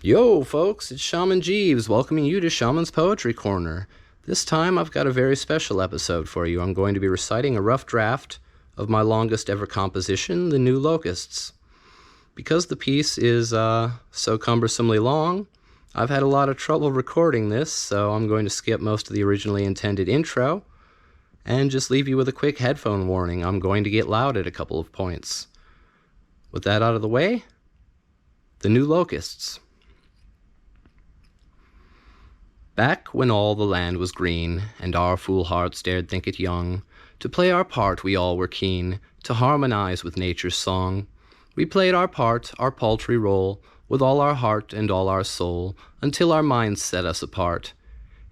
Yo, folks, it's Shaman Jeeves welcoming you to Shaman's Poetry Corner. This time I've got a very special episode for you. I'm going to be reciting a rough draft of my longest ever composition, The New Locusts. Because the piece is so cumbersomely long, I've had a lot of trouble recording this, so I'm going to skip most of the originally intended intro and just leave you with a quick headphone warning. I'm going to get loud at a couple of points. With that out of the way, The New Locusts. Back when all the land was green, and our fool hearts dared think it young, to play our part we all were keen, to harmonize with nature's song. We played our part, our paltry role, with all our heart and all our soul, until our minds set us apart.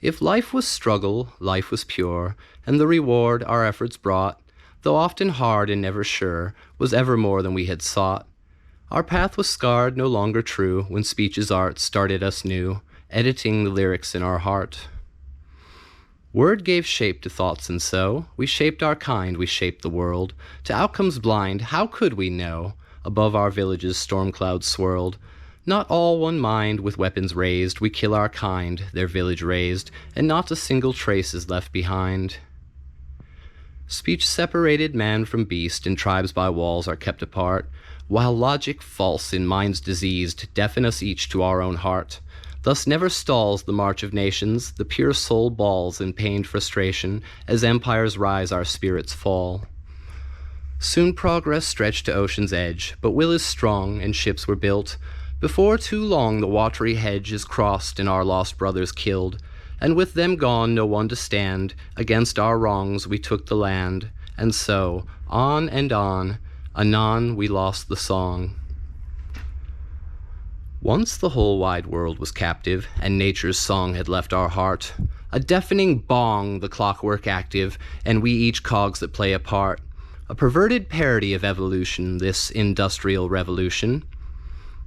If life was struggle, life was pure, and the reward our efforts brought, though often hard and never sure, was ever more than we had sought. Our path was scarred, no longer true, when speech's art started us new, editing the lyrics in our heart. Word gave shape to thoughts, and so we shaped our kind, we shaped the world. To outcomes blind, how could we know? Above our villages storm clouds swirled. Not all one mind, with weapons raised, we kill our kind, their village razed, and not a single trace is left behind. Speech separated man from beast, and tribes by walls are kept apart, while logic false in minds diseased deafen us each to our own heart. Thus never stalls the march of nations, the pure soul bawls in pained frustration, as empires rise our spirits fall. Soon progress stretched to ocean's edge, but will is strong and ships were built. Before too long the watery hedge is crossed and our lost brothers killed, and with them gone no one to stand, against our wrongs we took the land, and so, on and on, anon we lost the song. Once the whole wide world was captive, and nature's song had left our heart, a deafening bong the clockwork active, and we each cogs that play a part. A perverted parody of evolution, this industrial revolution.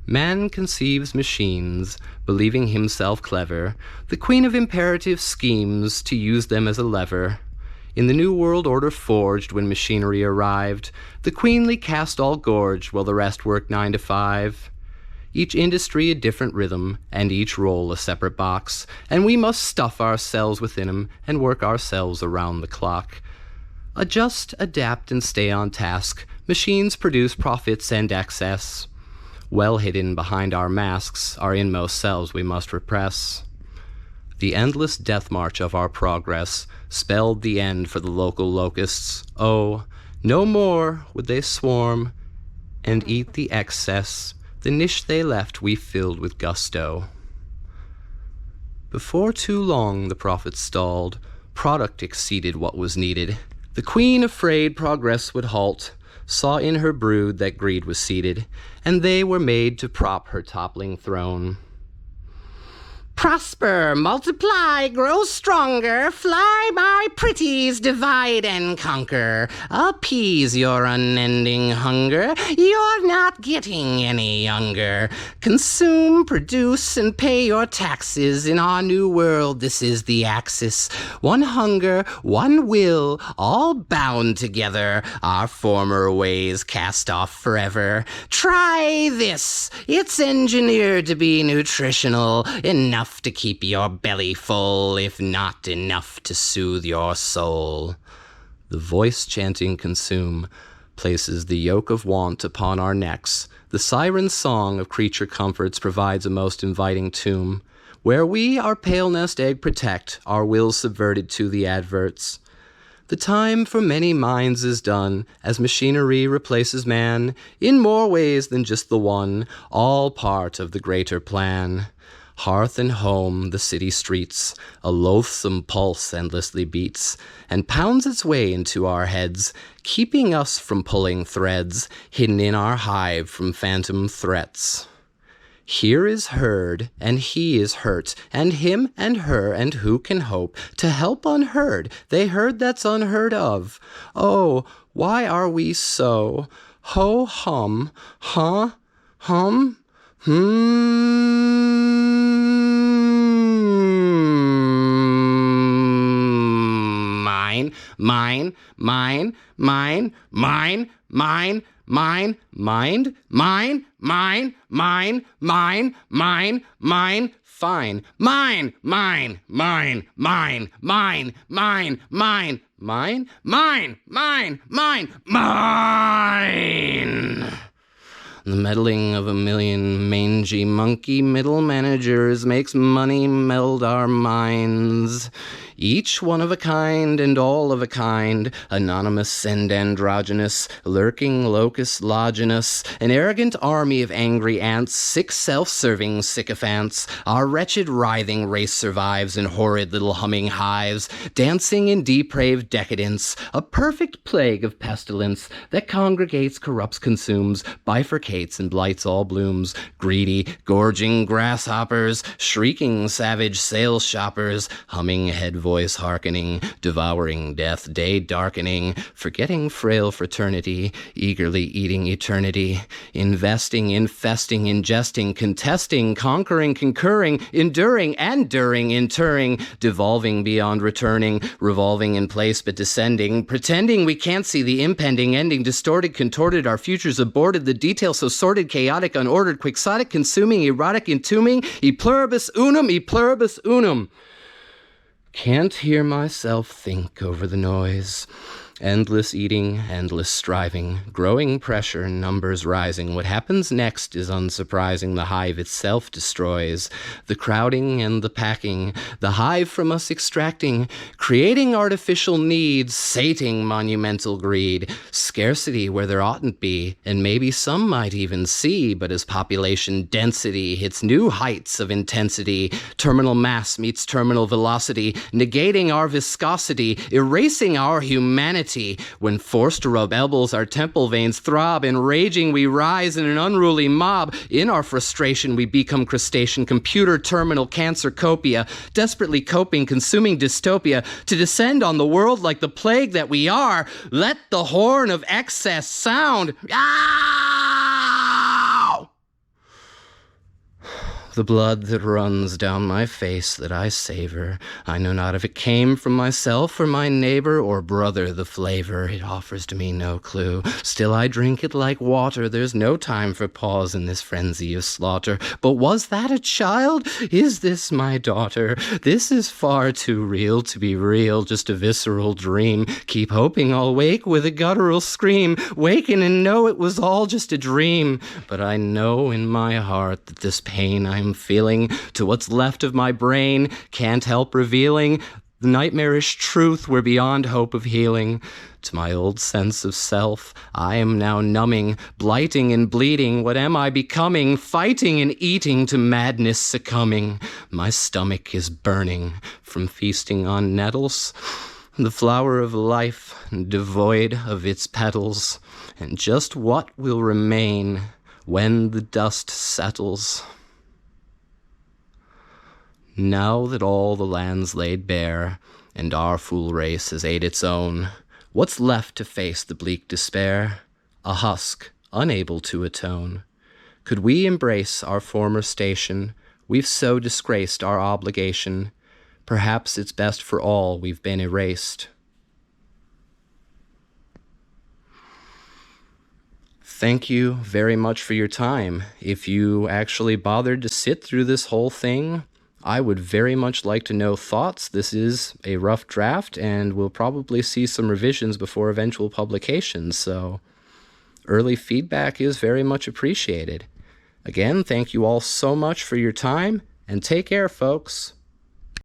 Man conceives machines, believing himself clever, the queen of imperative schemes to use them as a lever. In the new world order forged when machinery arrived, the queenly caste all gorged while the rest worked 9 to 5. Each industry a different rhythm, and each role a separate box, and we must stuff ourselves within 'em and work ourselves around the clock. Adjust, adapt, and stay on task. Machines produce profits and excess. Well hidden behind our masks, our inmost selves we must repress. The endless death march of our progress spelled the end for the local locusts. Oh, no more would they swarm and eat the excess. The niche they left we filled with gusto. Before too long the prophets stalled. Product exceeded what was needed. The queen, afraid progress would halt, saw in her brood that greed was seated, and they were made to prop her toppling throne. Prosper, multiply, grow stronger, fly, my pretties, divide and conquer. Appease your unending hunger, you're not getting any younger. Consume, produce, and pay your taxes. In our new world, this is the axis. One hunger, one will, all bound together, our former ways cast off forever. Try this, it's engineered to be nutritional, enough to keep your belly full, if not enough to soothe your soul. The voice chanting consume places the yoke of want upon our necks. The siren song of creature comforts provides a most inviting tomb, where we our pale nest egg protect, our wills subverted to the adverts. The time for many minds is done, as machinery replaces man, in more ways than just the one, all part of the greater plan. Hearth and home, the city streets, a loathsome pulse endlessly beats, and pounds its way into our heads, keeping us from pulling threads, hidden in our hive from phantom threats. Here is heard, and he is hurt, and him and her, and who can hope to help unheard? They heard that's unheard of. Oh, why are we so? Ho hum, huh, hum, Mine, mine, mine, mine, mine, mine, mine, mind, mine, mine, mine, mine, mine, mine, fine, mine, mine, mine, mine, mine, mine, mine, mine, mine, mine, mine, mine. The meddling of a million mangy monkey middle managers makes money meld our minds. Each one of a kind and all of a kind, anonymous and androgynous, lurking locust lodginous, an arrogant army of angry ants, sick self-serving sycophants. Our wretched writhing race survives in horrid little humming hives, dancing in depraved decadence, a perfect plague of pestilence that congregates, corrupts, consumes, bifurcates and blights all blooms, greedy, gorging grasshoppers, shrieking savage sales shoppers, humming head voice hearkening, devouring death, day darkening, forgetting frail fraternity, eagerly eating eternity, investing, infesting, ingesting, contesting, conquering, concurring, enduring, and during, interring, devolving beyond returning, revolving in place but descending, pretending we can't see the impending ending, distorted, contorted, our futures aborted, the details so sordid, chaotic, unordered, quixotic, consuming, erotic, entombing, e pluribus unum, e pluribus unum. Can't hear myself think over the noise. Endless eating, endless striving, growing pressure, numbers rising. What happens next is unsurprising. The hive itself destroys. The crowding and the packing, the hive from us extracting, creating artificial needs, sating monumental greed, scarcity where there oughtn't be, and maybe some might even see, but as population density hits new heights of intensity, terminal mass meets terminal velocity, negating our viscosity, erasing our humanity. When forced to rub elbows, our temple veins throb. In raging, we rise in an unruly mob. In our frustration, we become crustacean, computer terminal cancer copia, desperately coping, consuming dystopia, to descend on the world like the plague that we are. Let the horn of excess sound. Ow! The blood that runs down my face that I savor, I know not if it came from myself or my neighbor or brother. The flavor, it offers to me no clue. Still I drink it like water. There's no time for pause in this frenzy of slaughter. But was that a child? Is this my daughter? This is far too real to be real, just a visceral dream. Keep hoping I'll wake with a guttural scream, waken and know it was all just a dream. But I know in my heart that this pain I'm feeling to what's left of my brain can't help revealing the nightmarish truth we're beyond hope of healing. To my old sense of self, I am now numbing, blighting and bleeding. What am I becoming? Fighting and eating to madness succumbing. My stomach is burning from feasting on nettles, the flower of life devoid of its petals. And just what will remain when the dust settles? Now that all the land's laid bare, and our fool race has ate its own, what's left to face the bleak despair? A husk, unable to atone. Could we embrace our former station? We've so disgraced our obligation. Perhaps it's best for all we've been erased. Thank you very much for your time. If you actually bothered to sit through this whole thing, I would very much like to know thoughts. This is a rough draft, and we'll probably see some revisions before eventual publication, so early feedback is very much appreciated. Again, thank you all so much for your time, and take care, folks.